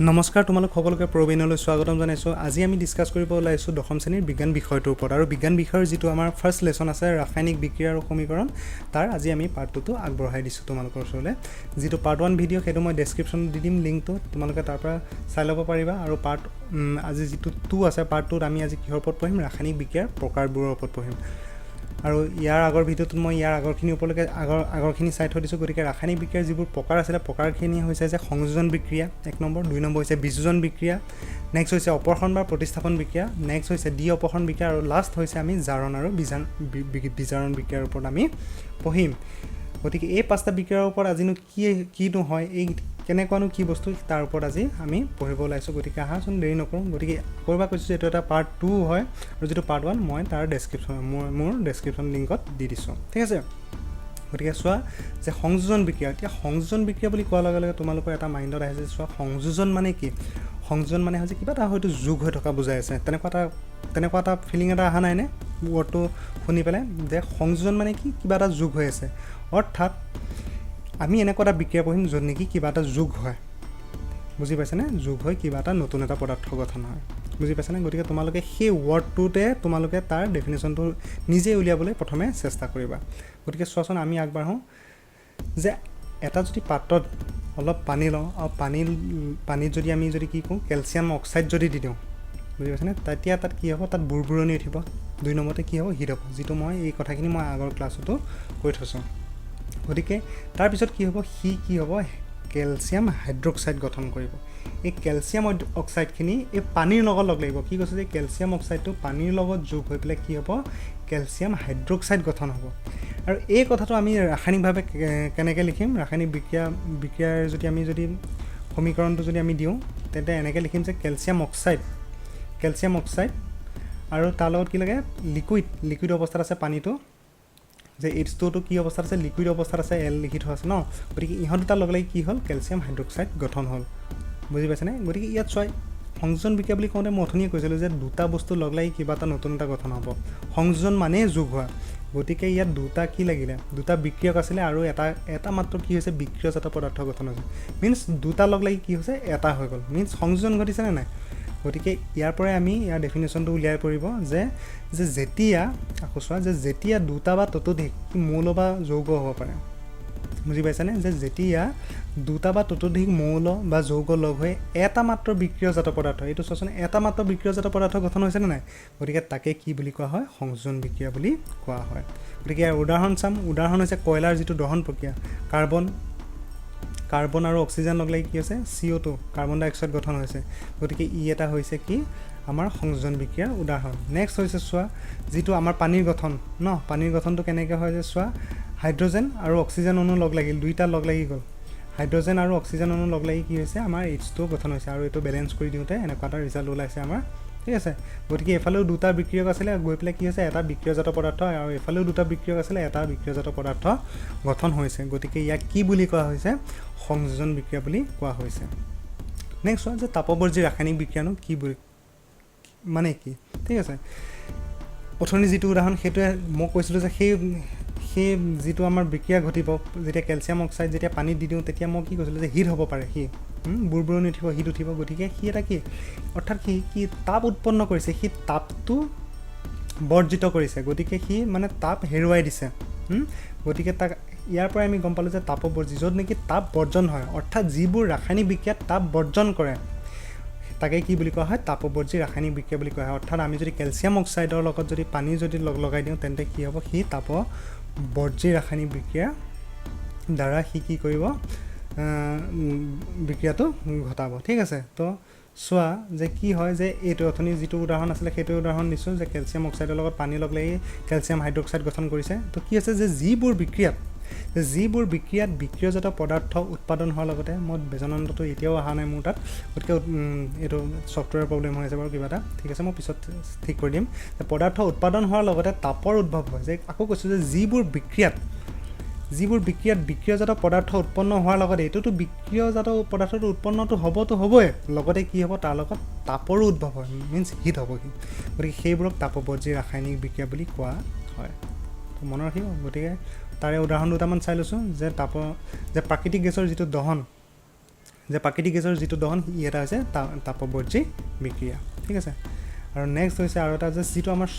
নমস্কাৰ তোমালোক সকলোকে প্ৰবীণলৈ স্বাগতম জনাইছোঁ। আজি আমি ডিছকাছ কৰিব ওলাইছোঁ দশম শ্ৰেণীৰ বিজ্ঞান বিষয়টোৰ ওপৰত আৰু বিজ্ঞান বিষয়ৰ যিটো আমাৰ ফাৰ্ষ্ট লেছন আছে ৰাসায়নিক বিক্ৰিয়া আৰু সমীকৰণ তাৰ আজি আমি পাৰ্ট 2টো আগবঢ়াই দিছোঁ তোমালোকৰ ওচৰলৈ। যিটো পাৰ্ট 1 ভিডিঅ' সেইটো মই ডেছক্ৰিপশ্যনত দি দিম লিংকটো, তোমালোকে তাৰ পৰা চাই ল'ব পাৰিবা। আৰু আজি যিটো 2 আছে পাৰ্ট 2ত আমি আজি কিহৰ ওপৰত পঢ়িম? ৰাসায়নিক বিক্ৰিয়াৰ প্ৰকাৰবোৰৰ ওপৰত পঢ়িম। আৰু ইয়াৰ আগৰ ভিডিঅ'টোত মই ইয়াৰ আগৰখিনিৰ ওপৰলৈকে আগৰখিনি চাই থৈ দিছোঁ। গতিকে ৰাসায়নিক বিক্ৰিয়াৰ যিবোৰ প্ৰকাৰ আছিলে প্ৰকাৰখিনি হৈছে যে সংযোজন বিক্ৰিয়া 1 নম্বৰ, 2 নম্বৰ হৈছে বিযোজন বিক্ৰিয়া, নেক্সট হৈছে অপহৰণ বা প্ৰতিস্থাপন বিক্ৰিয়া, নেক্সট হৈছে ডি অপহৰণ বিক্ৰিয়া আৰু লাষ্ট হৈছে আমি জাৰণ আৰু বিজাৰণ বিক্ৰিয়াৰ ওপৰত আমি পঢ়িম। গতিকে এই 5টা বিক্ৰিয়াৰ ওপৰত আজিনো কিনো হয়, এই কেনেকুৱানো কি বস্তু তাৰ ওপৰত আজি আমি পঢ়িব ওলাইছোঁ। গতিকে আহাচোন দেৰি নকৰোঁ। গতিকে ক'ৰবাত কৈছোঁ যে এইটো এটা পাৰ্ট 2 হয় আৰু যিটো পাৰ্ট 1 মই তাৰ মোৰ ডেছক্ৰিপশ্যন লিংকত দি দিছোঁ, ঠিক আছে। গতিকে চোৱা যে সংযোজন বিক্ৰিয়া, এতিয়া সংযোজন বিক্ৰিয়া বুলি কোৱাৰ লগে লগে তোমালোকৰ এটা মাইণ্ডত আহে যে চোৱা সংযোজন মানে কি? সংযোজন মানে হৈছে কিবা এটা হয়তো যোগ হৈ থকা বুজাই আছে। তেনেকুৱা এটা ফিলিং এটা অহা নাইনে ৱৰ্ডটো শুনি পেলাই যে সংযোজন মানে কি? কিবা এটা যোগ হৈ আছে। অৰ্থাৎ আমি এনেকুৱা এটা বিক্ৰিয়া পঢ়িম য'ত নেকি কিবা এটা যোগ হয়, বুজি পাইছেনে? যোগ হৈ কিবা এটা নতুন এটা পদাৰ্থ গঠন হয়, বুজি পাইছেনে? গতিকে তোমালোকে সেই ৱৰ্ডটোতে তোমালোকে তাৰ ডেফিনেশ্যনটো নিজে উলিয়াবলৈ প্ৰথমে চেষ্টা কৰিবা। গতিকে চোৱাচোন আমি আগবাঢ়োঁ যে এটা যদি পাত্ৰত অলপ পানী লওঁ আৰু পানীত যদি আমি কি কওঁ কেলছিয়াম অক্সাইড যদি দি দিওঁ, বুজি পাইছেনে? তেতিয়া তাত কি হ'ব? তাত বুৰবুৰণি উঠিব। 2 নম্বৰতে কি হ'ব? হিট হ'ব, যিটো মই এই কথাখিনি মই আগৰ ক্লাছতো কৈ থৈছোঁ। গতিকে তাৰপিছত কি হ'ব? কি হ'ব? কেলছিয়াম হাইড্ৰক্সাইড গঠন কৰিব। এই কেলছিয়াম অক্সাইডখিনি এই পানীৰ লগত লগ লাগিব। কি কৈছে যে কেলছিয়াম অক্সাইডটো পানীৰ লগত যোগ হৈ পেলাই কি হ'ব? কেলছিয়াম হাইড্ৰক্সাইড গঠন হ'ব। আৰু এই কথাটো আমি ৰাসায়নিকভাৱে কেনেকৈ লিখিম? ৰাসায়নিক বিক্ৰিয়াৰ যদি সমীকৰণটো যদি আমি দিওঁ তেন্তে এনেকৈ লিখিম যে কেলছিয়াম অক্সাইড আৰু তাৰ লগত কি লাগে? লিকুইড অৱস্থাত আছে পানীটো, যে H2টো কি অৱস্থাত আছে? লিকুইড অৱস্থাত আছে, L লিখি থোৱা আছে ন। গতিকে ইহঁত দুটা লগ লাগি কি হ'ল? কেলছিয়াম হাইড্ৰক্সাইড গঠন হ'ল, বুজি পাইছেনে? গতিকে ইয়াত চোৱা সংযোজন বিক্ৰিয়া বুলি কওঁতে মই অথনিয়ে কৈছিলোঁ যে দুটা বস্তু লগ লাগি কিবা এটা নতুন এটা গঠন হ'ব। সংযোজন মানেই যোগ হোৱা। গতিকে ইয়াত দুটা কি লাগিলে? দুটা বিক্ৰিয়ক আছিলে আৰু এটা মাত্ৰ কি হৈছে? বিক্ৰিয়জাত পদাৰ্থ গঠন হৈছে। মিনছ দুটা লগ লাগি কি হৈছে? এটা হৈ গ'ল। মিনছ সংযোজন ঘটিছেনে নাই? গতিকে ইয়াৰ পৰাই আমি ইয়াৰ ডেফিনেশ্যনটো উলিয়াই পৰিব যে যেতিয়া দুটা বা ততোধিক মৌল বা যৌগ হ'ব পাৰে, বুজি পাইছেনে? যে যেতিয়া দুটা বা ততোধিক মৌল বা যৌগ লগ হৈ এটা মাত্ৰ বিক্ৰিয়জাত পদাৰ্থ, এইটো চোৱাচোন এটা মাত্ৰ বিক্ৰিয়জাত পদাৰ্থ গঠন হৈছেনে নাই? গতিকে তাকে কি বুলি কোৱা হয়? সংযোজন বিক্ৰিয়া বুলি কোৱা হয়। গতিকে ইয়াৰ উদাহৰণ চাম। উদাহৰণ হৈছে কয়লাৰ যিটো দহন প্ৰক্ৰিয়া, কাৰ্বন আৰু অক্সিজেন লগ লাগি কি হৈছে? CO2 কাৰ্বন ডাই অক্সাইড গঠন হৈছে। গতিকে এটা হৈছে কি? আমাৰ সংযোজন বিক্ৰিয়াৰ উদাহৰণ। নেক্সট হৈছে চোৱা যিটো আমাৰ পানীৰ গঠন ন, পানীৰ গঠনটো কেনেকৈ হয় যে চোৱা হাইড্ৰজেন আৰু অক্সিজেন অণু লগ লাগিল, দুইটা লগ লাগি গ'ল। হাইড্ৰজেন আৰু অক্সিজেন অণু লগ লাগি কি হৈছে? আমাৰ H2 গঠন হৈছে আৰু এইটো বেলেঞ্চ কৰি দিওঁতে এনেকুৱা এটা ৰিজাল্ট ওলাইছে আমাৰ, ঠিক আছে। গতিকে এফালেও দুটা বিক্ৰিয়ক আছিলে, গৈ পেলাই কি হৈছে? এটা বিক্ৰিয়জাত পদাৰ্থ, আৰু এফালেও দুটা বিক্ৰিয়ক আছিলে, এটা বিক্ৰিয়জাত পদাৰ্থ গঠন হৈছে। গতিকে ইয়াক কি বুলি কোৱা হৈছে? সংযোজন বিক্ৰিয়া বুলি কোৱা হৈছে। নেক্সট চোৱা যে তাপবৰ্জী ৰাসায়নিক বিক্ৰিয়ানো কি মানে কি, ঠিক আছে। অথনি যিটো উদাহৰণ সেইটোৱে মই কৈছিলোঁ যে সেই যিটো আমাৰ বিক্ৰিয়া ঘটিব যেতিয়া কেলছিয়াম অক্সাইড যেতিয়া পানীত দি দিওঁ তেতিয়া মই কি কৈছিলোঁ যে হিট হ'ব পাৰে, বুৰবুৰণি উঠিব, হিট উঠিব। গতিকে এটা কি? অৰ্থাৎ কি তাপ উৎপন্ন কৰিছে, সি তাপটো বৰ্জিত কৰিছে। গতিকে সি মানে তাপ হেৰুৱাই দিছে। গতিকে ইয়াৰ পৰাই আমি গম পালোঁ যে তাপবৰ্জী, য'ত নেকি তাপ বৰ্জন হয়, অৰ্থাৎ যিবোৰ ৰাসায়নিক বিক্ৰিয়াত তাপ বৰ্জন কৰে তাকে কি বুলি কোৱা হয়? তাপবৰ্জী ৰাসায়নিক বিক্ৰিয়া বুলি কোৱা হয়। অৰ্থাৎ আমি যদি কেলছিয়াম অক্সাইডৰ লগত যদি পানী যদি লগাই দিওঁ তেন্তে কি হ'ব? সি তাপবৰ্জী ৰাসায়নিক বিক্ৰিয়া দ্বাৰা সি কি কৰিব? বিক্ৰিয়াটো ঘটাব, ঠিক আছে। তো চোৱা যে কি হয় যে এইটো অথনি যিটো উদাহৰণ আছিলে সেইটো উদাহৰণ দিছোঁ যে কেলছিয়াম অক্সাইডৰ লগত পানী লগ লাগি কেলছিয়াম হাইড্ৰক্সাইড গঠন কৰিছে। তো কি আছে যে যিবোৰ বিক্ৰিয়াত বিক্ৰিয়জাত পদাৰ্থ উৎপাদন হোৱাৰ লগতে মই বেজনন্তটো এতিয়াও অহা নাই মোৰ তাত, গতিকে এইটো ছফ্টৱেৰ প্ৰব্লেম হৈ আছে বাৰু কিবা এটা, ঠিক আছে, মই পিছত ঠিক কৰি দিম। যে পদাৰ্থ উৎপাদন হোৱাৰ লগতে তাপৰ উদ্ভৱ হয়। যে আকৌ কৈছোঁ যে যিবোৰ বিক্ৰিয়াত বিক্ৰিয়জাত পদাৰ্থ উৎপন্ন হোৱাৰ লগতে এইটোতো বিক্ৰিয়জাত পদাৰ্থটো উৎপন্নটো হ'বই, লগতে কি হ'ব? তাৰ লগত তাপৰো উদ্ভৱ হয়, মিনছ হিট হ'ব সি। গতিকে সেইবোৰক তাপবৰ্জী ৰাসায়নিক বিক্ৰিয়া বুলি কোৱা হয়। মনত ৰাখিব। গতিকে তাৰে উদাহৰণ দুটামান চাই লৈছোঁ যে প্ৰাকৃতিক গেছৰ যিটো দহন, যে প্ৰাকৃতিক গেছৰ যিটো দহন ই এটা হৈছে তাপবৰ্জী বিক্ৰিয়া ঠিক আছে আৰু নেক্সট হৈছে আৰু এটা যে যিটো আমাৰ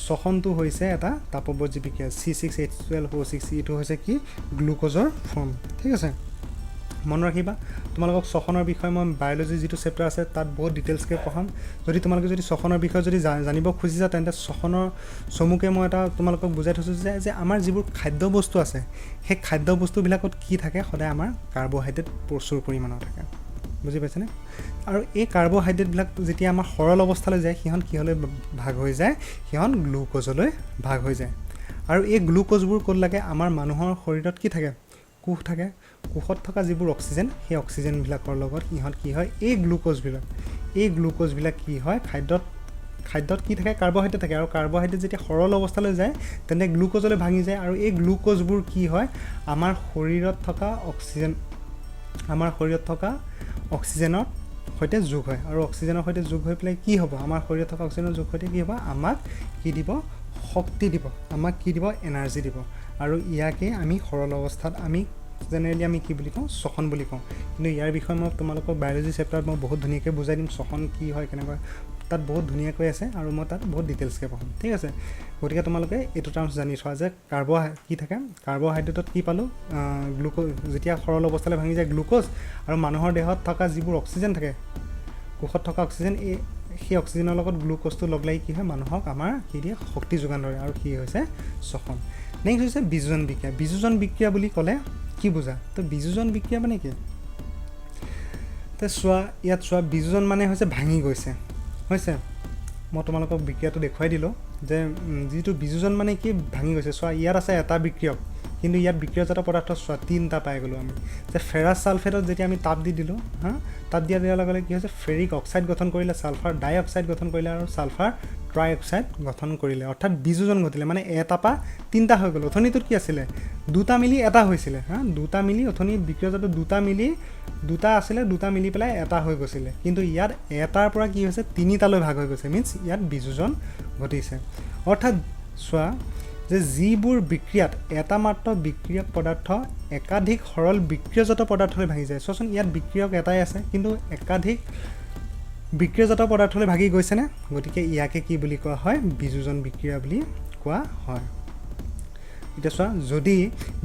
শ্বসনটো হৈছে এটা তাপবৰ্জী বিক্ৰিয়া C6H12O6 এইটো হৈছে কি গ্লুক'জৰ ফৰ্ম ঠিক আছে মন ৰাখিবা তোমালোকক শ্বসনৰ বিষয়ে মই বায়'লজি যিটো চেপ্টাৰ আছে তাত বহুত ডিটেইলছকৈ পঢ়াম যদি তোমালোকে যদি শ্বসনৰ বিষয়ে যদি জানিব খুজিছা তেন্তে শ্বসনৰ চমুকে মই এটা তোমালোকক বুজাই থৈছোঁ যে আমাৰ যিবোৰ খাদ্য বস্তু আছে সেই খাদ্য বস্তুবিলাকত কি থাকে সদায় আমাৰ কাৰ্বহাইড্ৰেট প্ৰচুৰ পৰিমাণৰ থাকে বুজি পাইছেনে আৰু এই কাৰ্বহাইড্ৰেটবিলাক যেতিয়া আমাৰ সৰল অৱস্থালৈ যায় সিহঁত কিহলৈ ভাগ হৈ যায় সিহঁত গ্লুক'জলৈ ভাগ হৈ যায় আৰু এই গ্লুক'জবোৰ ক'ত লাগে আমাৰ মানুহৰ শৰীৰত কি থাকে কোষ থাকে কোষত থকা যিবোৰ অক্সিজেন সেই অক্সিজেনবিলাকৰ লগত ইহঁত কি হয় এই গ্লুক'জবিলাক কি হয় খাদ্যত কি থাকে কাৰ্বহাইড্ৰেট থাকে আৰু কাৰ্বহাইড্ৰেট যেতিয়া সৰল অৱস্থালৈ যায় তেন্তে গ্লুক'জলৈ ভাঙি যায় আৰু এই গ্লুক'জবোৰ কি হয় আমাৰ শৰীৰত থকা অক্সিজেনৰ সৈতে যোগ হয় আৰু অক্সিজেনৰ সৈতে যোগ হৈ পেলাই কি হ'ব আমাৰ শৰীৰত থকা অক্সিজেনৰ যোগ সৈতে কি হ'ব আমাক কি দিব শক্তি দিব আমাক কি দিব এনাৰ্জি দিব আৰু ইয়াকে আমি সৰল অৱস্থাত আমি জেনেৰেলি আমি কি বুলি কওঁ শ্বসন বুলি কওঁ কিন্তু ইয়াৰ বিষয়ে মই তোমালোকক বায়'লজি চেপ্টাৰত মই বহুত ধুনীয়াকৈ বুজাই দিম শ্বসন কি হয় কেনেকৈ তাত বহুত ধুনীয়াকৈ আছে আৰু মই তাত বহুত ডিটেইলছকৈ পঢ়াম ঠিক আছে গতিকে তোমালোকে এইটো টাৰ্মছ জানি থোৱা যে কি থাকে কাৰ্বহাইড্ৰেটত কি পালোঁ গ্লুক'জ যেতিয়া সৰল অৱস্থালৈ ভাঙি যায় গ্লুক'জ আৰু মানুহৰ দেহত থকা যিবোৰ অক্সিজেন থাকে কোষত থকা অক্সিজেন সেই অক্সিজেনৰ লগত গ্লুক'জটো লগ লাগি কি হয় মানুহক আমাৰ কি দিয়ে শক্তি যোগান ধৰে আৰু কি হৈছে শ্বসন নেক্সট হৈছে বিযোজন বিক্ৰিয়া বুলি ক'লে কি বুজা তো বিযোজন বিক্ৰিয়া মানে কি তো ইয়াত চোৱা বিযোজন মানে হৈছে ভাঙি গৈছে হৈছে মই তোমালোকক বিক্ৰিয়াটো দেখুৱাই দিলোঁ যে যিটো বিযোজন মানে কি ভাঙি গৈছে চোৱা ইয়াত আছে এটা বিক্ৰিয়ক কিন্তু ইয়াত বিক্ৰিয়াজাত পদাৰ্থ চোৱা তিনিটা পাই গ'লোঁ আমি যে ফেৰাছ ছালফেটত যেতিয়া আমি তাপ দি দিলোঁ তাপ দিয়াৰ লগে লগে কি হৈছে ফেৰিক অক্সাইড গঠন কৰিলে ছালফাৰ ডাই অক্সাইড গঠন কৰিলে আৰু ছালফাৰ ট্ৰাই অক্সাইড গঠন কৰিলে অৰ্থাৎ বিযোজন ঘটিলে মানে এটা পৰা তিনিটা হৈ গ'ল অথনিটোত কি আছিলে দুটা মিলি এটা হৈছিলে দুটা মিলি অথনি বিক্ৰিয়াজাত দুটা আছিলে দুটা মিলি পেলাই এটা হৈ গৈছিলে কিন্তু ইয়াত এটাৰ পৰা কি হৈছে তিনিটালৈ ভাগ হৈ গৈছে মিনছ ইয়াত বিযোজন ঘটিছে অৰ্থাৎ চোৱা যে যিবোৰ বিক্ৰিয়াত এটা মাত্ৰ বিক্ৰিয়ক পদাৰ্থ একাধিক সৰল বিক্ৰিয়জাত পদাৰ্থলৈ ভাঙি যায় চোৱাচোন ইয়াত বিক্ৰিয়ক এটাই আছে কিন্তু একাধিক বিক্ৰিয়জাত পদাৰ্থলৈ ভাগি গৈছেনে গতিকে ইয়াকে কি বুলি কোৱা হয় বিযোজন বিক্ৰিয়া বুলি কোৱা হয় এতিয়া চোৱা যদি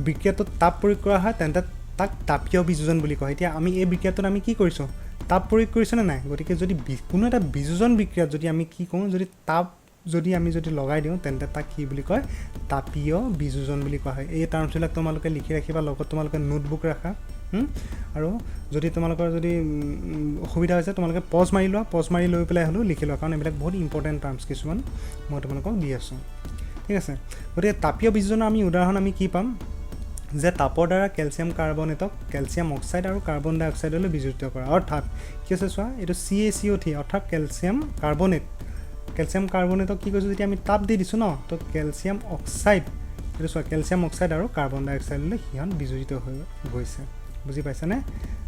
বিক্ৰিয়াটোত তাপ প্ৰয়োগ কৰা হয় তেন্তে তাক তাপীয় বিযোজন বুলি কোৱা হয় এতিয়া আমি এই বিক্ৰিয়াটোত আমি কি কৰিছোঁ তাপ প্ৰয়োগ কৰিছোঁনে নাই গতিকে যদি কোনো এটা বিযোজন বিক্ৰিয়াত যদি আমি কি কৰোঁ যদি তাপ আমি যদি লগাই দিওঁ তেন্তে তাক কি বুলি কয় তাপীয় বিযোজন বুলি কোৱা হয় এই টাৰ্মছবিলাক তোমালোকে লিখি ৰাখিবা লগত তোমালোকে নোটবুক ৰাখা আৰু যদি তোমালোকৰ যদি অসুবিধা হৈছে তোমালোকে পজ মাৰি লৈ পেলাই হ'লেও লিখি লোৱা কাৰণ এইবিলাক বহুত ইম্পৰ্টেণ্ট টাৰ্মছ কিছুমান মই তোমালোকক দি আছোঁ ঠিক আছে গতিকে তাপীয় বিযোজনৰ আমি উদাহৰণ আমি কি পাম যে তাপৰ দ্বাৰা কেলছিয়াম কাৰ্বনেটক কেলছিয়াম অক্সাইড আৰু কাৰ্বন ডাই অক্সাইডলৈ বিযোজিত কৰা অৰ্থাৎ কি আছে চোৱা এইটো CaCO3 অৰ্থাৎ কেলছিয়াম কাৰ্বনেটক কি কৈছোঁ যেতিয়া আমি তাপ দি দিছোঁ ন তো কেলছিয়াম অক্সাইড এইটো চোৱা কেলছিয়াম অক্সাইড আৰু কাৰ্বন ডাই অক্সাইডলৈ সিহঁত বিযোজিত হৈ গৈছে বুজি পাইছানে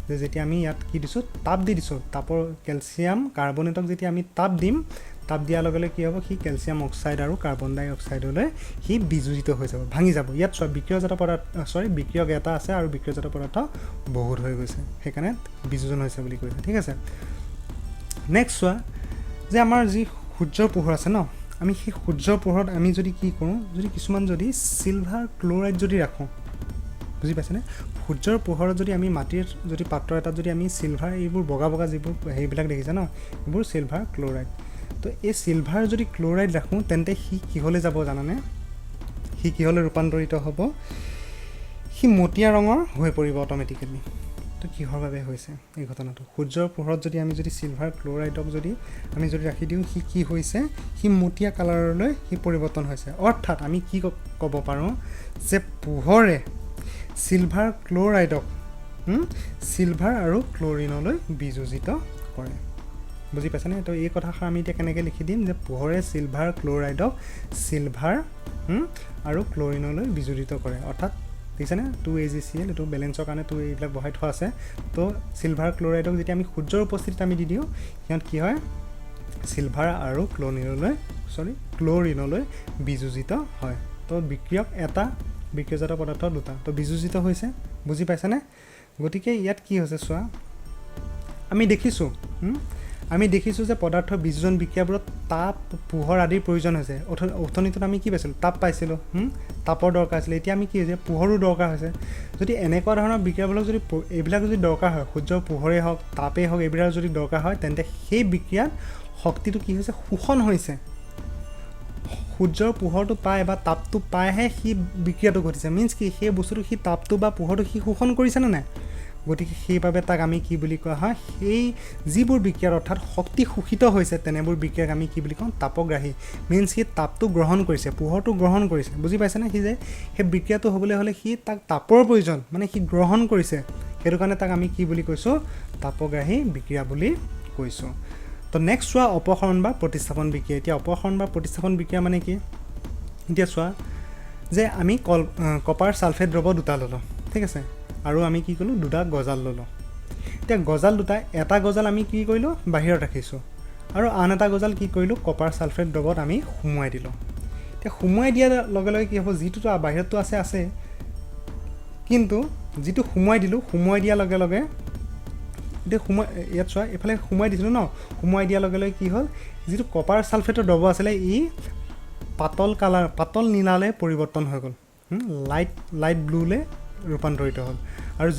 যে যেতিয়া আমি ইয়াত কি দিছোঁ তাপ দি দিছোঁ তাপৰ কেলছিয়াম কাৰ্বনেটক যেতিয়া আমি তাপ দিম তাপ দিয়াৰ লগে লগে কি হ'ব সি কেলছিয়াম অক্সাইড আৰু কাৰ্বন ডাই অক্সাইডলৈ সি বিযোজিত হৈ যাব ভাঙি যাব ইয়াত চোৱা বিক্ৰিয়ক এটা আছে আৰু বিক্ৰিয়জাত পদাৰ্থ বহুত হৈ গৈছে সেইকাৰণে বিযোজন হৈছে বুলি কৈছে ঠিক আছে নেক্সট চোৱা যে আমাৰ যি সূৰ্যৰ পোহৰ আছে ন আমি সেই সূৰ্যৰ পোহৰত আমি যদি কি কৰোঁ যদি কিছুমান যদি চিলভাৰ ক্ল'ৰাইড যদি ৰাখোঁ বুজি পাইছেনে সূৰ্যৰ পোহৰত যদি আমি মাটিৰ যদি পাত্ৰ এটাত যদি আমি চিলভাৰ এইবোৰ বগা যিবোৰ সেইবিলাক দেখিছা ন এইবোৰ চিলভাৰ ক্ল'ৰাইড তো এই চিলভাৰ যদি ক্ল'ৰাইড ৰাখোঁ তেন্তে সি কিহলৈ যাব জানানে সি কিহলৈ ৰূপান্তৰিত হ'ব সি মটীয়া ৰঙৰ হৈ পৰিব অট'মেটিকেলি তো কিহৰ বাবে হৈছে এই ঘটনাটো সূৰ্যৰ পোহৰত যদি আমি যদি চিলভাৰ ক্ল'ৰাইডক যদি আমি যদি ৰাখি দিওঁ সি কি হৈছে সি মটীয়া কালাৰলৈ সি পৰিৱৰ্তন হৈছে অৰ্থাৎ আমি কি ক'ব পাৰোঁ যে পোহৰে চিলভাৰ ক্ল'ৰাইডক চিলভাৰ আৰু ক্ল'ৰিনলৈ বিযোজিত কৰে বুজি পাইছেনে তো এই কথাষাৰ আমি এতিয়া কেনেকৈ লিখি দিম যে পোহৰে চিলভাৰ ক্ল'ৰাইডক চিলভাৰ আৰু ক্ল'ৰিনলৈ বিযোজিত কৰে অৰ্থাৎ দেখিছেনে 2AgCl এইটো বেলেঞ্চৰ কাৰণে এইবিলাক বহাই থোৱা আছে তো চিলভাৰ ক্ল'ৰাইডক যেতিয়া আমি সূৰ্যৰ উপস্থিতিত আমি দি দিওঁ সিহঁত কি হয় চিলভাৰ আৰু ক্ল'ৰিনলৈ বিযোজিত হয় তো বিক্ৰিয়ক এটা বিক্ৰিয়জাত পদাৰ্থ দুটা তো বিযোজিত হৈছে বুজি পাইছেনে গতিকে ইয়াত কি হৈছে চোৱা, আমি দেখিছোঁ যে পদাৰ্থৰ বিজন বিক্ৰিয়াবোৰত তাপ পোহৰ আদিৰ প্ৰয়োজন হৈছে। অথনিটোত আমি কি পাইছিলোঁ, তাপ পাইছিলোঁ, তাপৰ দৰকাৰ হৈছিলে। এতিয়া আমি কি হৈছে, পোহৰো দৰকাৰ হৈছে। যদি এনেকুৱা ধৰণৰ বিক্ৰিয়াবিলাক যদি এইবিলাক যদি দৰকাৰ হয়, সূৰ্যৰ পোহৰেই হওক তাপেই হওক এইবিলাক যদি দৰকাৰ হয়, তেন্তে সেই বিক্ৰিয়াত শক্তিটো কি হৈছে, শোষণ হৈছে। সূৰ্যৰ পোহৰটো পায় বা তাপটো পায়হে সি বিক্ৰিয়াটো ঘটিছে। মিনছ কি, সেই বস্তুটো সি তাপটো বা পোহৰটো সি শোষণ কৰিছেনে নাই? গতিকে সেইবাবে তাক আমি কি বুলি কোৱা হয়, সেই যিবোৰ বিক্ৰিয়াৰ অৰ্থাৎ শক্তি শোষিত হৈছে তেনেবোৰ বিক্ৰিয়াক আমি কি বুলি কওঁ, তাপগ্ৰাহী। মিনছ সি তাপটো গ্ৰহণ কৰিছে, পোহৰটো গ্ৰহণ কৰিছে। বুজি পাইছেনে? সি যে সেই বিক্ৰিয়াটো হ'বলৈ হ'লে সি তাক তাপৰ প্ৰয়োজন, মানে সি গ্ৰহণ কৰিছে। সেইটো কাৰণে তাক আমি কি বুলি কৈছোঁ, তাপগ্ৰাহী বিক্ৰিয়া বুলি কৈছোঁ। তো নেক্সট চোৱা, অপসৰণ বা প্ৰতিস্থাপন বিক্ৰিয়া। এতিয়া অপসৰণ বা প্ৰতিস্থাপন বিক্ৰিয়া মানে কি? এতিয়া চোৱা যে আমি কপাৰ ছালফেট দ্ৰৱ দুটা ল'লোঁ, ঠিক আছে, আৰু আমি কি কৰিলোঁ, দুটা গজাল ল'লোঁ। এতিয়া গজাল দুটা, এটা গজাল আমি কি কৰিলোঁ, বাহিৰত ৰাখিছোঁ, আৰু আন এটা গজাল কি কৰিলোঁ, কপাৰ ছালফেট দ্ৰৱত আমি সুমুৱাই দিলোঁ। এতিয়া সুমুৱাই দিয়াৰ লগে লগে কি হ'ব, যিটোতো বাহিৰততো আছে, কিন্তু যিটো সুমুৱাই দিলোঁ, সুমুৱাই দিয়াৰ লগে লগে এতিয়া ইয়াত চোৱা, এইফালে সুমুৱাই দিছিলোঁ ন, সুমুৱাই দিয়াৰ লগে লগে কি হ'ল, যিটো কপাৰ ছালফেটৰ দ্ৰৱ আছিলে ই পাতল নীলালৈ পৰিৱৰ্তন হৈ গ'ল, লাইট ব্লুলৈ ৰূপান্তৰিত হ'ল। আৰু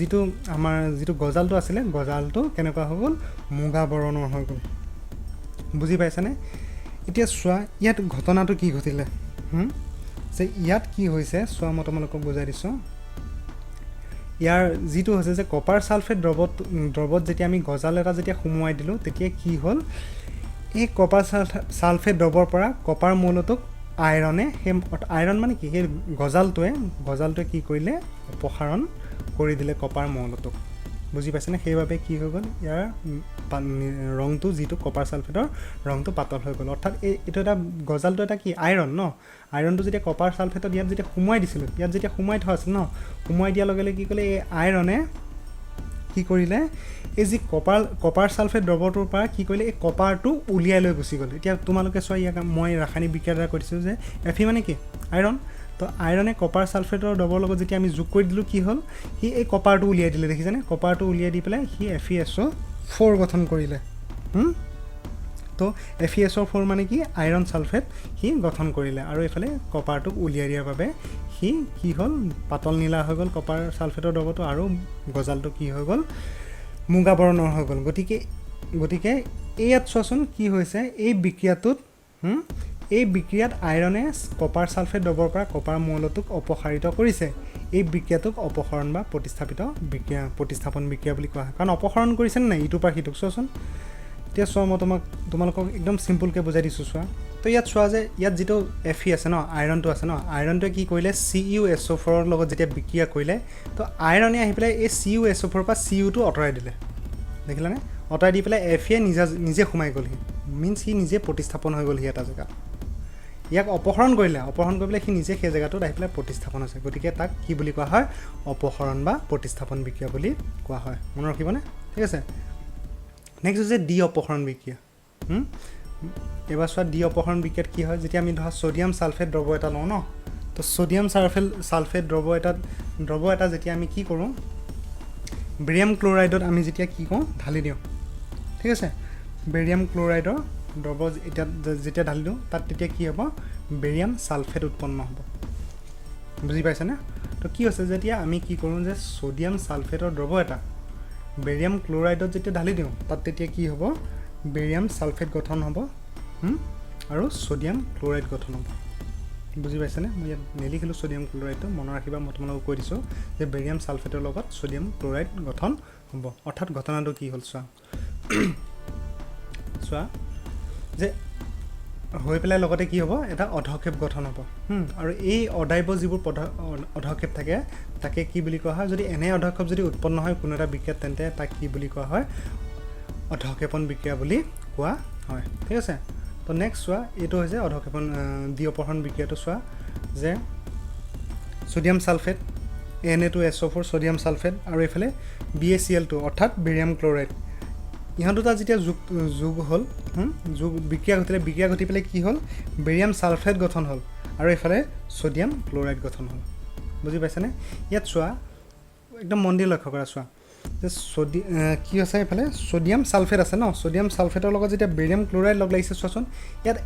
আমাৰ যিটো গজালটো আছিলে, গজালটো কেনেকুৱা হৈ গ'ল, মুগা বৰণৰ হৈ গ'ল। বুজি পাইছানে? এতিয়া চোৱা ইয়াত ঘটনাটো কি ঘটিলে, যে ইয়াত কি হৈছে চোৱা, মই তোমালোকক বুজাই দিছোঁ। ইয়াৰ যিটো হৈছে যে কপাৰ ছালফেট দ্ৰৱত যেতিয়া আমি গজাল এটা যেতিয়া সুমুৱাই দিলোঁ, তেতিয়া কি হ'ল, এই কপাৰ ছালফেট দ্ৰৱৰ পৰা কপাৰ মৌলটোক আইৰণে, সেই আইৰণ মানে কি, সেই গজালটোৱে কি কৰিলে, অপসাৰণ কৰি দিলে কপাৰ মৌলটোক। বুজি পাইছেনে? সেইবাবে কি হৈ গ'ল, ইয়াৰ ৰংটো, যিটো কপাৰ ছালফেটৰ ৰংটো পাতল হৈ গ'ল। অৰ্থাৎ এইটো এটা গজালটো এটা কি, আইৰণ ন, আইৰণটো যেতিয়া কপাৰ ছালফেটত ইয়াত যেতিয়া সুমুৱাই দিছিলোঁ, ইয়াত যেতিয়া সুমুৱাই থোৱা আছিল ন, সুমুৱাই দিয়াৰ লগে লগে কি কৰিলে, এই আইৰণে কি কৰিলে, এই যি কপাৰ ছালফেট দ্ৰৱটোৰ পৰা কি কৰিলে, এই কপাৰটো উলিয়াই লৈ গুচি গ'ল। এতিয়া তোমালোকে চোৱা, ইয়াক মই ৰাসায়নিক বিক্ৰিয়াৰ দ্বাৰা কৈছোঁ যে Fe মানে কি, আইৰণ। তো আইৰণে কপাৰ ছালফেটৰ দ্ৰৱৰ লগত যেতিয়া আমি যোগ কৰি দিলোঁ, কি হ'ল, সি এই কপাৰটো উলিয়াই দিলে, দেখিছেনে? কপাৰটো উলিয়াই দি পেলাই সি FeSO4 গঠন কৰিলে। তো FeSO4 মানে কি, আইৰণ ছালফেট সি গঠন কৰিলে, আৰু এইফালে কপাৰটোক উলিয়াই দিয়াৰ বাবে সি কি হ'ল, পাতল নীলা হৈ গ'ল কপাৰ ছালফেটৰ দ্ৰৱটো, আৰু গজালটো কি হৈ গ'ল, মুগা বৰণৰ হৈ গ'ল। গতিকে ইয়াত চোৱাচোন কি হৈছে, এই বিক্ৰিয়াত আইৰণে কপাৰ ছালফেট দ্ৰৱৰ পৰা কপাৰ মৌলটোক অপসাৰিত কৰিছে। এই বিক্ৰিয়াটোক অপসৰণ বা প্ৰতিস্থাপন বিক্ৰিয়া বুলি কোৱা হয়। কাৰণ অপসৰণ কৰিছেনে নাই ইটোৰ পৰা সিটোক, চোৱাচোন। এতিয়া চোৱা, মই তোমালোকক একদম চিম্পুলকৈ বুজাই দিছোঁ, চোৱা। তো ইয়াত চোৱা যে ইয়াত যিটো Fe আছে ন, আইৰণটো আছে ন, আইৰণটোৱে কি কৰিলে, CuSO4ৰ লগত যেতিয়া বিক্ৰিয়া কৰিলে, তো আইৰণে আহি পেলাই এই CuSO4ৰ পৰা Cu আঁতৰাই দিলে, দেখিলানে? আঁতৰাই দি পেলাই Fe নিজে সোমাই গ'লহি, মিনছ সি নিজে প্ৰতিস্থাপন হৈ গ'লহি এটা জেগাত। ইয়াক অপসৰণ কৰি পেলাই সি নিজে সেই জেগাটোত আহি পেলাই প্ৰতিস্থাপন হৈছে। গতিকে তাক কি বুলি কোৱা হয়, অপসৰণ বা প্ৰতিস্থাপন বিক্ৰিয়া বুলি কোৱা হয়। মনত ৰাখিবনে? ঠিক আছে। নেক্সট হৈছে ডি অপসৰণ বিক্ৰিয়া। এবাৰ চোৱা, ডি অপসৰণ বিক্ৰিয়াত কি হয়, যেতিয়া আমি ধৰা ছ'ডিয়াম ছালফেট দ্ৰৱ এটা লওঁ ন, তো ছ'ডিয়াম ছালফেট দ্ৰৱ এটা যেতিয়া আমি কি কৰোঁ, বেৰিয়াম ক্ল'ৰাইডত আমি যেতিয়া কি কৰোঁ, ঢালি দিওঁ, ঠিক আছে। বেৰিয়াম ক্ল'ৰাইডৰ দ্ৰৱ যেতিয়া ঢালি দিওঁ, তাত তেতিয়া কি হ'ব, বেৰিয়াম ছালফেট উৎপন্ন হ'ব। বুজি পাইছেনে? তো কি হৈছে, যেতিয়া আমি কি কৰোঁ যে ছ'ডিয়াম ছালফেটৰ দ্ৰৱ এটা বেৰিয়াম ক্ল'ৰাইডত যেতিয়া ঢালি দিওঁ, তাত তেতিয়া কি হ'ব, বেৰিয়াম ছালফেট গঠন হ'ব, আৰু ছ'ডিয়াম ক্ল'ৰাইড গঠন হ'ব। বুজি পাইছেনে? মই ইয়াত নিলিখিলোঁ ছ'ডিয়াম ক্ল'ৰাইডটো, মনত ৰাখিবা, মই তোমালোকক কৈ দিছোঁ যে বেৰিয়াম ছালফেটৰ লগত ছ'ডিয়াম ক্ল'ৰাইড গঠন হ'ব। অৰ্থাৎ ঘটনাটো কি হ'ল চোৱা, যে হৈ পেলাই লগতে কি হ'ব, এটা অধক্ষেপ গঠন হ'ব। আৰু এই অদাইব যিবোৰ অধক্ষেপ থাকে, তাকে কি বুলি কোৱা হয়, যদি এনে অধক্ষেপ যদি উৎপন্ন হয় কোনো এটা বিক্ৰিয়াত, তেন্তে তাক কি বুলি কোৱা হয়, অধক্ষেপণ বিক্ৰিয়া বুলি কোৱা হয়। ঠিক আছে। তো নেক্সট চোৱা, এইটো হৈছে অধক্ষেপণ ডি অপসৰণ বিক্ৰিয়াটো। চোৱা যে sodium sulphate, Na2SO4 sodium sulphate, আৰু এইফালে BaCl2 অৰ্থাৎ বেৰিয়াম ক্ল'ৰাইড, ইহঁত দুটা যেতিয়া যোগ হ'ল, বিক্ৰিয়া ঘটি পেলাই কি হ'ল, বেৰিয়াম ছালফেট গঠন হ'ল, আৰু এইফালে ছ'ডিয়াম ক্ল'ৰাইড গঠন হ'ল। বুজি পাইছেনে? ইয়াত চোৱা, একদম মন দি লক্ষ্য কৰা, চোৱা যে কি আছে এইফালে ছ'ডিয়াম ছালফেট আছে ন, ছ'ডিয়াম ছালফেটৰ লগত যেতিয়া বেৰিয়াম ক্ল'ৰাইড লগ লাগিছে চোৱাচোন, ইয়াত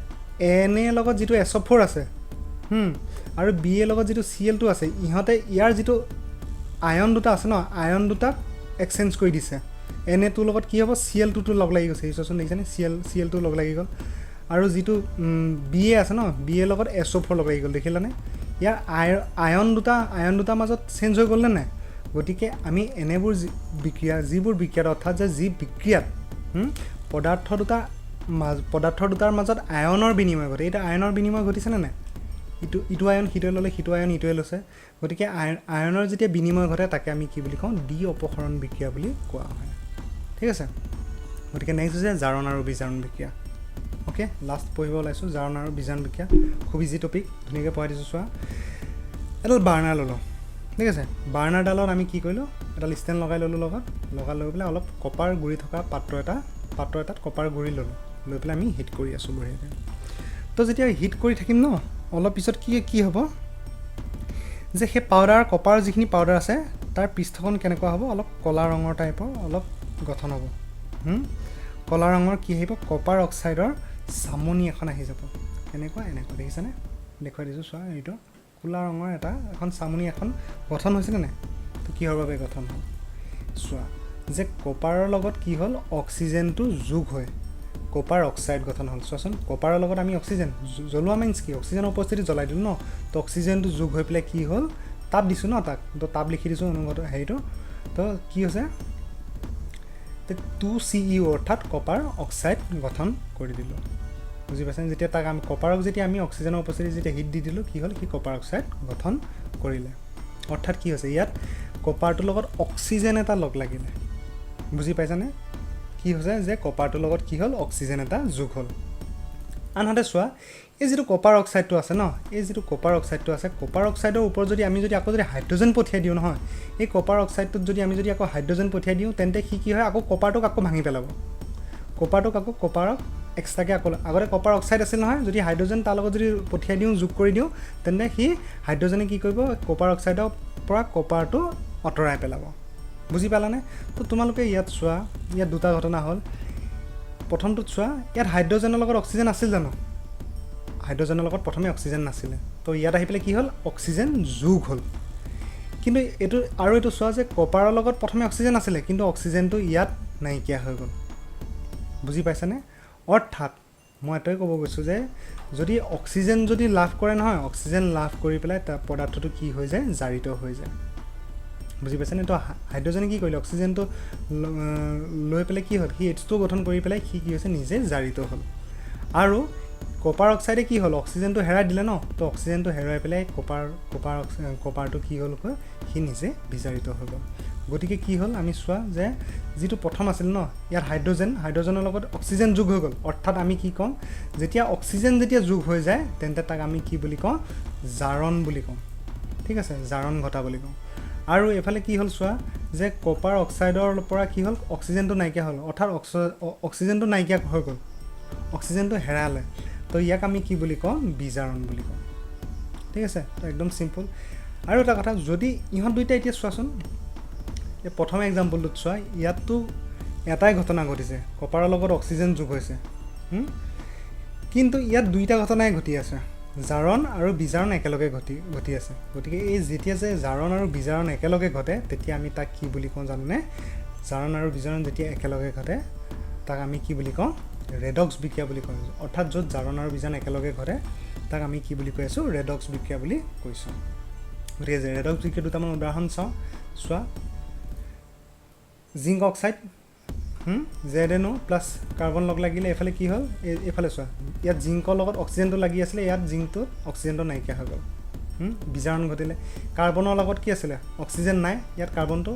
এনে লগত যিটো SO4 আছে আৰু বি এ লগত যিটো Cl2 আছে, ইহঁতে ইয়াৰ যিটো আয়ন দুটা আছে ন, আয়ন দুটাক এক্সচেঞ্জ কৰি দিছে। Na2 লগত কি হ'ব, Cl2 লগ লাগি গৈছে, চোৱাচোন দেখিছেনে, Cl2 লগ লাগি গ'ল। আৰু যিটো বি এ আছে ন, বি এ লগত SO4 লগ লাগি গ'ল, দেখিলানে? ইয়াৰ আয়ন দুটাৰ মাজত চেঞ্জ হৈ গ'ল নে নাই? গতিকে আমি এনেবোৰ যিবোৰ বিক্ৰিয়াত, অৰ্থাৎ যে যি বিক্ৰিয়াত পদাৰ্থ দুটাৰ মাজত আয়নৰ বিনিময় ঘটে, এতিয়া আয়নৰ বিনিময় ঘটিছেনে নাই? ইটো আয়ন সিটোৱে ল'লে, সিটো আয়ন ইটোৱে লৈছে। গতিকে আয়নৰ যেতিয়া বিনিময় ঘটে তাকে আমি কি বুলি কওঁ, দ্বি অপসৰণ বিক্ৰিয়া বুলি কোৱা হয়। ঠিক আছে, গতিকে নেক্সট হৈছে জাৰণ আৰু বিজাৰণ বিক্ৰিয়া। অ'কে, লাষ্ট পঢ়িব ওলাইছোঁ জাৰণ আৰু বিজাৰণ বিক্ৰিয়া। খুব ইজি টপিক, ধুনীয়াকৈ পঢ়াই দিছোঁ। চোৱা, এডাল বাৰ্ণাৰ ল'লোঁ, ঠিক আছে। বাৰ্ণাৰডালত আমি কি কৰিলোঁ, এডাল ষ্টেণ্ড লগাই ল'লোঁ, লগাই লৈ পেলাই অলপ কপাৰ গুড়ি থকা পাত্ৰ এটাত কপাৰ গুড়ি ল'লোঁ, লৈ পেলাই আমি হিট কৰি আছোঁ বঢ়িয়াকৈ। তো যেতিয়া হিট কৰি থাকিম ন, অলপ পিছত কি হ'ব যে সেই কপাৰ যিখিনি পাউডাৰ আছে তাৰ পৃষ্ঠখন কেনেকুৱা হ'ব, অলপ ক'লা ৰঙৰ টাইপৰ অলপ গঠন হ'ব। ক'লা ৰঙৰ কি আহিব, কপাৰ অক্সাইডৰ চামনি এখন আহি যাব। এনেকুৱা দেখিছেনে, দেখুৱাই দিছোঁ। চোৱা, এইটো ক'লা ৰঙৰ এখন চামনি এখন গঠন হৈছেনে নাই? তো কিহৰ বাবে গঠন হ'ল, চোৱা, যে কপাৰৰ লগত কি হ'ল, অক্সিজেনটো যোগ হৈ কপাৰ অক্সাইড গঠন হ'ল। চোৱাচোন, কপাৰৰ লগত আমি অক্সিজেন জ্বলোৱা মিন্স কি, অক্সিজেনৰ উপস্থিতি জ্বলাই দিলোঁ ন, তো অক্সিজেনটো যোগ হৈ পেলাই কি হ'ল, তাপ দিছোঁ ন, তো তাপ লিখি দিছোঁ অনুগত হেৰিটো। তো কি হৈছে, 2CO অৰ্থাৎ কপাৰ অক্সাইড গঠন কৰি দিলোঁ। বুজি পাইছেনে? যেতিয়া কপাৰক যেতিয়া আমি অক্সিজেনৰ উপস্থিতি যেতিয়া হিট দি দিলোঁ, কি হ'ল, সি কপাৰ অক্সাইড গঠন কৰিলে। অৰ্থাৎ কি হৈছে, ইয়াত কপাৰটোৰ লগত অক্সিজেন এটা লগ লাগিলে। বুজি পাইছানে? কি হৈছে যে কপাৰটোৰ লগত কি হ'ল, অক্সিজেন এটা যোগ হ'ল। আনহাতে চোৱা, এই যিটো কপাৰ অক্সাইডটো আছে ন, কপাৰ অক্সাইডৰ ওপৰত যদি আমি আকৌ হাইড্ৰজেন পঠিয়াই দিওঁ নহয়, এই কপাৰ অক্সাইডটোত যদি আমি আকৌ হাইড্ৰজেন পঠিয়াই দিওঁ, তেন্তে সি কি হয়, আকৌ কপাৰটোক ভাঙি পেলাব। কপাৰক এক্সট্ৰাকৈ আগতে কপাৰ অক্সাইড আছিল নহয়, যদি হাইড্ৰজেন তাৰ লগত যদি পঠিয়াই দিওঁ, যোগ কৰি দিওঁ, তেন্তে সি হাইড্ৰজেনে কি কৰিব, কপাৰ অক্সাইডৰ পৰা কপাৰটো আঁতৰাই পেলাব। বুজি পালানে? তো তোমালোকে ইয়াত চোৱা, ইয়াত দুটা ঘটনা হ'ল। প্ৰথমটোত চোৱা, ইয়াত হাইড্ৰজেনৰ লগত অক্সিজেন আছিল জানো? হাইড্ৰজেনৰ লগত প্ৰথমে অক্সিজেন নাছিলে, তো ইয়াত আহি পেলাই কি হ'ল, অক্সিজেন যোগ হ'ল। কিন্তু এইটো চোৱা যে কপাৰৰ লগত প্ৰথমে অক্সিজেন আছিলে, কিন্তু অক্সিজেনটো ইয়াত নাইকিয়া হৈ গ'ল। বুজি পাইছানে? অৰ্থাৎ মই এটাই ক'ব গৈছোঁ যে যদি অক্সিজেন যদি লাভ কৰে নহয়, অক্সিজেন লাভ কৰি পেলাই তাৰ পদাৰ্থটো কি হৈ যায়, জাৰিত হৈ যায়। বুজি পাইছেনে? তো হাইড্ৰজেনে কি কৰিলে, অক্সিজেনটো লৈ পেলাই কি হ'ল, সি H2 গঠন কৰি পেলাই সি কি হৈছে, নিজে জাৰিত হ'ল। আৰু কপাৰ অক্সাইডে কি হ'ল, অক্সিজেনটো হেৰাই দিলে ন, তো অক্সিজেনটো হেৰাই পেলাই কপাৰটো কি হ'ল, সি নিজে বিজাৰিত হৈ গ'ল। গতিকে কি হ'ল, আমি চোৱা যে যিটো প্ৰথম আছিল ন, ইয়াত হাইড্ৰজেনৰ লগত অক্সিজেন যোগ হৈ গ'ল। অৰ্থাৎ আমি কি কওঁ, যেতিয়া অক্সিজেন যোগ হৈ যায়, তেন্তে তাক আমি কি বুলি কওঁ, জাৰণ বুলি কওঁ। ঠিক আছে, জাৰণ ঘটা বুলি কওঁ। আৰু এইফালে কি হ'ল চোৱা, যে কপাৰ অক্সাইডৰ পৰা কি হ'ল, অক্সিজেনটো নাইকিয়া হ'ল, অৰ্থাৎ অক্সিজেনটো নাইকিয়া হৈ গ'ল, অক্সিজেনটো হেৰালে, তো ইয়াক আমি কি বুলি কওঁ, বিজাৰণ বুলি কওঁ। ঠিক আছে, তো একদম চিম্পল। আৰু এটা কথা, যদি ইহঁত দুইটা এতিয়া চোৱাচোন, এই প্ৰথম এক্সাম্পলটোত চোৱা, ইয়াততো এটাই ঘটনা ঘটিছে, কপাৰৰ লগত অক্সিজেন যোগ হৈছে, কিন্তু ইয়াত দুইটা ঘটনাই ঘটি আছে, জাৰণ আৰু বিজাৰণ একেলগে ঘটি আছে। গতিকে এই যেতিয়া যে জাৰণ আৰু বিজাৰণ একেলগে ঘটে, তেতিয়া আমি তাক কি বুলি কওঁ জানোনে, জাৰণ আৰু বিজাৰণ যেতিয়া একেলগে ঘটে, তাক আমি কি বুলি কওঁ, ৰেডক্স বিক্ৰিয়া বুলি কওঁ। অৰ্থাৎ য'ত জাৰণ আৰু বিজাৰণ একেলগে ঘটে, তাক আমি কি বুলি কৈ আছোঁ, ৰেডক্স বিক্ৰিয়া বুলি কৈছোঁ। গতিকে ৰেডক্স বিক্ৰিয়া দুটামান উদাহৰণ চাওঁ। চোৱা, zinc oxide, ZNO plus carbon লগ লাগিলে, এইফালে কি হ'ল, এইফালে চোৱা, ইয়াত জিংকৰ লগত অক্সিজেনটো লাগি আছিলে, ইয়াত জিংকটো অক্সিজেনটো নাইকিয়া হৈ গ'ল, বিজাৰণ ঘটিলে। কাৰ্বনৰ লগত কি আছিলে, অক্সিজেন নাই, ইয়াত কাৰ্বনটো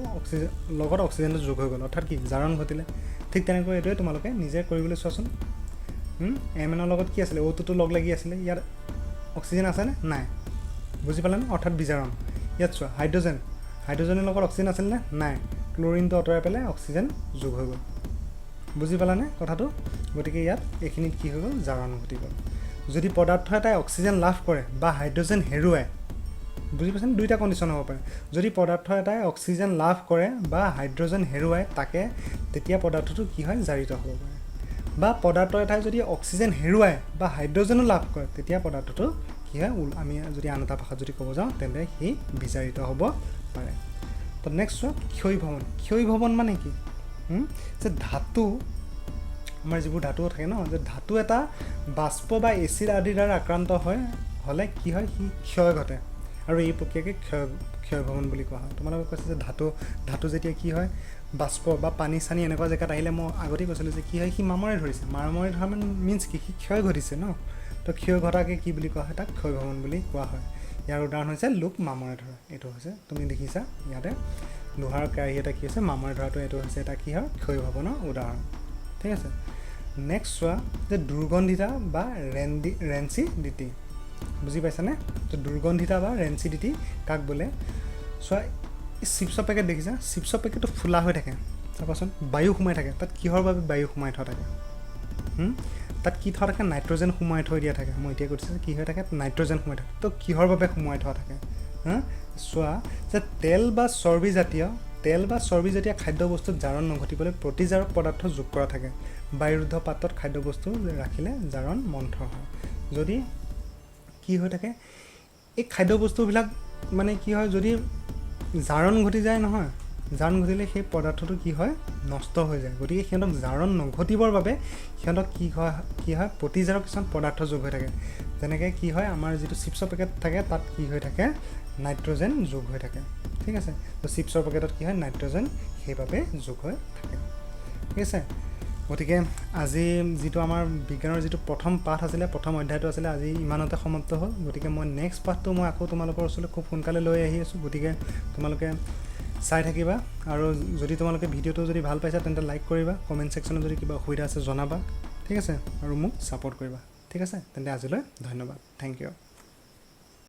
লগত অক্সিজেনটো যোগ হৈ গ'ল, অৰ্থাৎ কি, জাৰণ ঘটিলে। ঠিক তেনেকৈ এইটোৱে তোমালোকে নিজে কৰিবলৈ চোৱাচোন। MNৰ লগত কি আছিলে, O2 লগ লাগি আছিলে, ইয়াত অক্সিজেন আছেনে, নাই। বুজি পালানে? অৰ্থাৎ বিজাৰণ। ইয়াত চোৱা, হাইড্ৰজেনৰ লগত অক্সিজেন আছিলনে, নাই, ক্ল'ৰিনটো আঁতৰাই পেলাই অক্সিজেন যোগ হৈ গ'ল। বুজি পালানে কথাটো? গতিকে ইয়াত এইখিনিত কি হৈ গ'ল, জাৰণ ঘটি গ'ল। যদি পদাৰ্থ এটাই অক্সিজেন লাভ কৰে বা হাইড্ৰজেন হেৰুৱায়, বুজি পাইছেনে? দুইটা কণ্ডিশ্যন হ'ব পাৰে। যদি পদাৰ্থ এটাই অক্সিজেন লাভ কৰে বা হাইড্ৰজেন হেৰুৱায় তাকে তেতিয়া পদাৰ্থটো কি হয় জাৰিত হ'ব পাৰে, বা পদাৰ্থ এটাই যদি অক্সিজেন হেৰুৱায় বা হাইড্ৰজেনো লাভ কৰে তেতিয়া পদাৰ্থটো কি হয়, আমি যদি আন এটা ভাষাত যদি ক'ব যাওঁ তেন্তে সি বিজাৰিত হ'ব পাৰে। তো নেক্সট চোৱা ক্ষয়ীভৱন। ক্ষয়ীভৱন মানে কি? যে ধাতু, আমাৰ যিবোৰ ধাতু থাকে ন, যে ধাতু এটা বাষ্প বা এচিড আদিৰ দ্বাৰা আক্ৰান্ত হ'লে কি হয়, সি ক্ষয় ঘটে, আৰু এই প্ৰক্ৰিয়াকে ক্ষয়ভৱন বুলি কোৱা হয়। তোমালোকে কৈছে যে ধাতু যেতিয়া কি হয়, বাষ্প বা পানী চানী এনেকুৱা জেগাত আহিলে, মই আগতেই কৈছিলোঁ যে কি হয়, সি মামৰে ধৰিছে। মামৰে ধৰা মানে মিনছ কি, সি ক্ষয় ঘটিছে ন, তো ক্ষয় ঘটাকে কি বুলি কোৱা হয়, তাক ক্ষয়ভৱন বুলি কোৱা হয়। ইয়াৰ উদাহৰণ হৈছে লোক মামৰে ধৰা। এইটো হৈছে, তুমি দেখিছা ইয়াতে লোহাৰ কেৰাহী এটা কি হৈছে মামৰে ধৰাটো, এইটো হৈছে এটা কি হয়, ক্ষয়ভৱনৰ উদাহৰণ। ঠিক আছে। নেক্সট চোৱা যে দুৰ্গন্ধিতা বা ৰেঞ্চিডিটি। বুজি পাইছানে? তো দুৰ্গন্ধিতা বা ৰেঞ্চিডিটি কাক বোলে? চোৱা, এই চিপছৰ পেকেট দেখিছা? চিপছৰ পেকেটটো ফুলা হৈ থাকে, চাবাচোন বায়ু সোমাই থাকে। তাত কিহৰ বাবে বায়ু সোমাই থোৱা থাকে? তাত কি থোৱা থাকে? নাইট্ৰজেন সোমাই থৈ দিয়া থাকে। মই এতিয়া কৈছোঁ কি হৈ থাকে? নাইট্ৰজেন সোমাই থাকে। তো কিহৰ বাবে সোমাই থোৱা থাকে? চোৱা যে তেল বা চৰ্বিজাতীয় খাদ্যবস্তুত জাৰণ নঘটিবলৈ প্ৰতিজাৰক পদাৰ্থ যোগ কৰা থাকে। বায়ুৰুদ্ধ পাত্ৰত খাদ্যবস্তু ৰাখিলে জাৰণ মন্থৰ হয়। যদি কি হৈ থাকে, এই খাদ্যবস্তুবিলাক মানে কি হয়, যদি জাৰণ ঘটি যায় নহয়, জাৰণ ঘটিলে সেই পদাৰ্থটো কি হয়, নষ্ট হৈ যায়। গতিকে সিহঁতক জাৰণ নঘটিবৰ বাবে সিহঁতক কি হয় প্ৰতিজাৰক কিছুমান পদাৰ্থ যোগ হৈ থাকে। যেনেকৈ কি হয়, আমাৰ যিটো চিপছৰ পেকেট থাকে তাত কি হৈ থাকে, নাইট্ৰজেন যোগ হৈ থাকে। ঠিক আছে। তো চিপছৰ পেকেটত কি হয়, নাইট্ৰজেন সেইবাবে যোগ হৈ থাকে। ঠিক আছে। গতিকে আজি যিটো আমাৰ বিজ্ঞানৰ যিটো প্ৰথম পাঠ আছিলে, প্ৰথম অধ্যায়টো আছিলে, আজি ইমানতে সমাপ্ত হ'ল। গতিকে মই নেক্সট পাঠটো মই আকৌ তোমালোকৰ ওচৰলৈ খুব সোনকালে লৈ আহি আছোঁ। গতিকে তোমালোকে চাই থাকিবা, আৰু যদি তোমালোকে ভিডিঅ'টো যদি ভাল পাইছা তেন্তে লাইক কৰিবা, কমেণ্ট ছেকশ্যনত যদি কিবা অসুবিধা আছে জনাবা। ঠিক আছে, আৰু মোক ছাপোৰ্ট কৰিবা। ঠিক আছে, তেন্তে আজিলৈ ধন্যবাদ। Thank U.